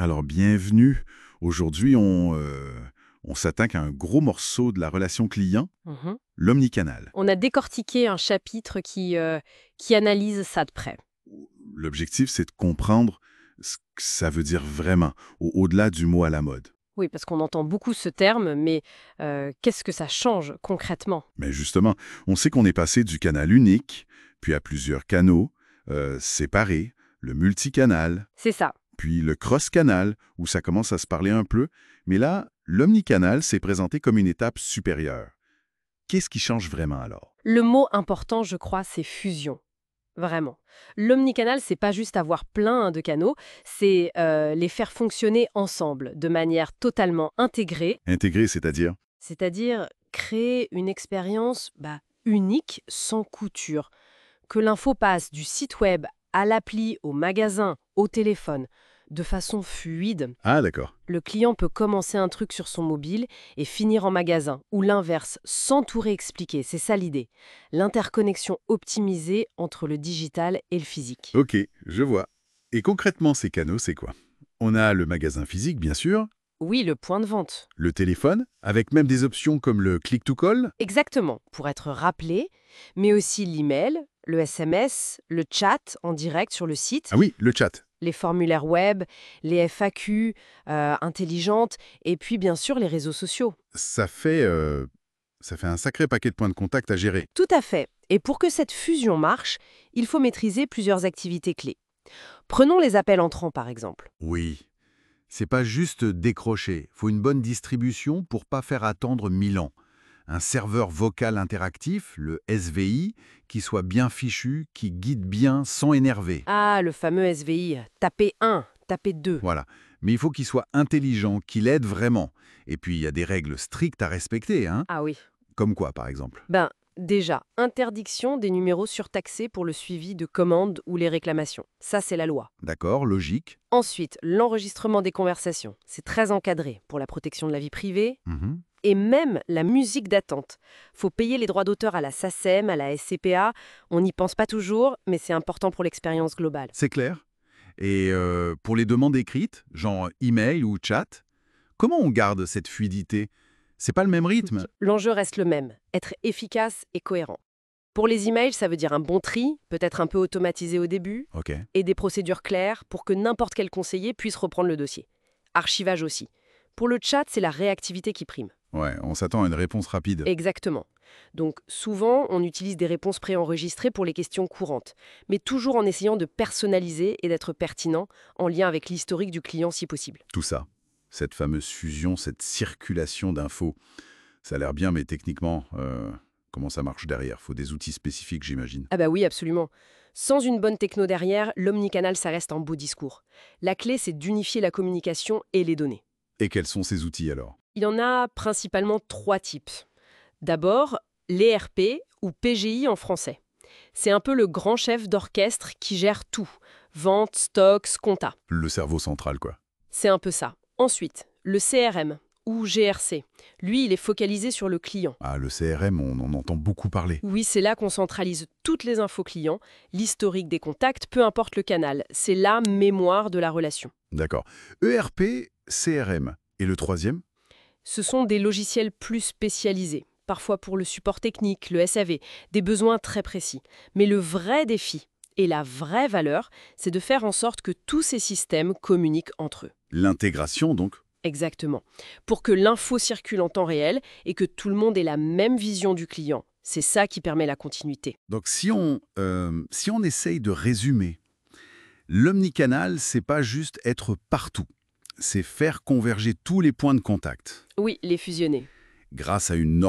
Alors, bienvenue. Aujourd'hui, on s'attaque à un gros morceau de la relation client, Mhm. l'omnicanal. On a décortiqué un chapitre qui analyse ça de près. L'objectif, c'est de comprendre ce que ça veut dire vraiment, au-delà du mot à la mode. Oui, parce qu'on entend beaucoup ce terme, mais qu'est-ce que ça change concrètement? Mais justement, on sait qu'on est passé du canal unique, puis à plusieurs canaux, séparés, le multicanal, C'est ça. puis le cross-canal, où ça commence à se parler un peu. Mais là, l'omnicanal s'est présenté comme une étape supérieure. Qu'est-ce qui change vraiment alors? Le mot important, je crois, c'est fusion. Vraiment. L'omnicanal, c'est pas juste avoir plein de canaux, c'est les faire fonctionner ensemble, de manière totalement intégrée, Intégré, c'est-à-dire? c'est-à-dire créer une expérience unique, sans couture. Que l'info passe du site web à l'appli, au magasin, au téléphone, de façon fluide. Ah, d'accord. Le client peut commencer un truc sur son mobile et finir en magasin, ou l'inverse, sans tout réexpliquer, c'est ça l'idée. L'interconnexion optimisée entre le digital et le physique. Ok, je vois. Et concrètement, ces canaux, c'est quoi? On a le magasin physique, bien sûr, Oui, le point de vente. le téléphone, avec même des options comme le click-to-call. Exactement, pour être rappelé, mais aussi l'email, le SMS, le chat en direct sur le site, Ah oui, le chat. les formulaires web, les FAQ intelligentes, et puis bien sûr les réseaux sociaux. Ça fait, ça fait un sacré paquet de points de contact à gérer. Tout à fait. Et pour que cette fusion marche, il faut maîtriser plusieurs activités clés. Prenons les appels entrants par exemple. Oui, c'est pas juste décrocher, faut une bonne distribution pour pas faire attendre 1000 ans. Un serveur vocal interactif, le SVI, qui soit bien fichu, qui guide bien sans énerver. Ah, le fameux SVI, tapez 1, tapez 2. Voilà. Mais il faut qu'il soit intelligent, qu'il aide vraiment. Et puis il y a des règles strictes à respecter, hein. Ah oui. Comme quoi, par exemple? Déjà, interdiction des numéros surtaxés pour le suivi de commandes ou les réclamations. Ça, c'est la loi. D'accord, logique. Ensuite, l'enregistrement des conversations. C'est très encadré pour la protection de la vie privée. Mhm. Et même la musique d'attente. Faut payer les droits d'auteur à la SACEM, à la SCPA. On n'y pense pas toujours, mais c'est important pour l'expérience globale. C'est clair. Et pour les demandes écrites, genre email ou chat, comment on garde cette fluidité? C'est pas le même rythme? L'enjeu reste le même, être efficace et cohérent. Pour les emails, ça veut dire un bon tri, peut-être un peu automatisé au début, Ok. et des procédures claires pour que n'importe quel conseiller puisse reprendre le dossier. Archivage aussi. Pour le chat, c'est la réactivité qui prime. Ouais, on s'attend à une réponse rapide. Exactement. Donc souvent, on utilise des réponses préenregistrées pour les questions courantes, mais toujours en essayant de personnaliser et d'être pertinent en lien avec l'historique du client si possible. Tout ça, cette fameuse fusion, cette circulation d'infos, ça a l'air bien, mais techniquement, comment ça marche derrière? Faut des outils spécifiques, j'imagine. Ah bah oui, absolument. Sans une bonne techno derrière, l'omnicanal, ça reste un beau discours. La clé, c'est d'unifier la communication et les données. Et quels sont ces outils alors? Il y en a principalement trois types. D'abord, l'ERP ou PGI en français. C'est un peu le grand chef d'orchestre qui gère tout. Vente, stocks, compta. Le cerveau central, quoi. C'est un peu ça. Ensuite, le CRM ou GRC. Lui, il est focalisé sur le client. Ah, le CRM, on en entend beaucoup parler. Oui, c'est là qu'on centralise toutes les infos clients, l'historique des contacts, peu importe le canal. C'est la mémoire de la relation. D'accord. ERP, CRM. Et le troisième? Ce sont des logiciels plus spécialisés, parfois pour le support technique, le SAV, des besoins très précis. Mais le vrai défi et la vraie valeur, c'est de faire en sorte que tous ces systèmes communiquent entre eux. L'intégration, donc. Exactement. Pour que l'info circule en temps réel et que tout le monde ait la même vision du client. C'est ça qui permet la continuité. Donc si on essaye de résumer, l'omnicanal, c'est pas juste être partout. C'est faire converger tous les points de contact Oui, les fusionner. grâce à une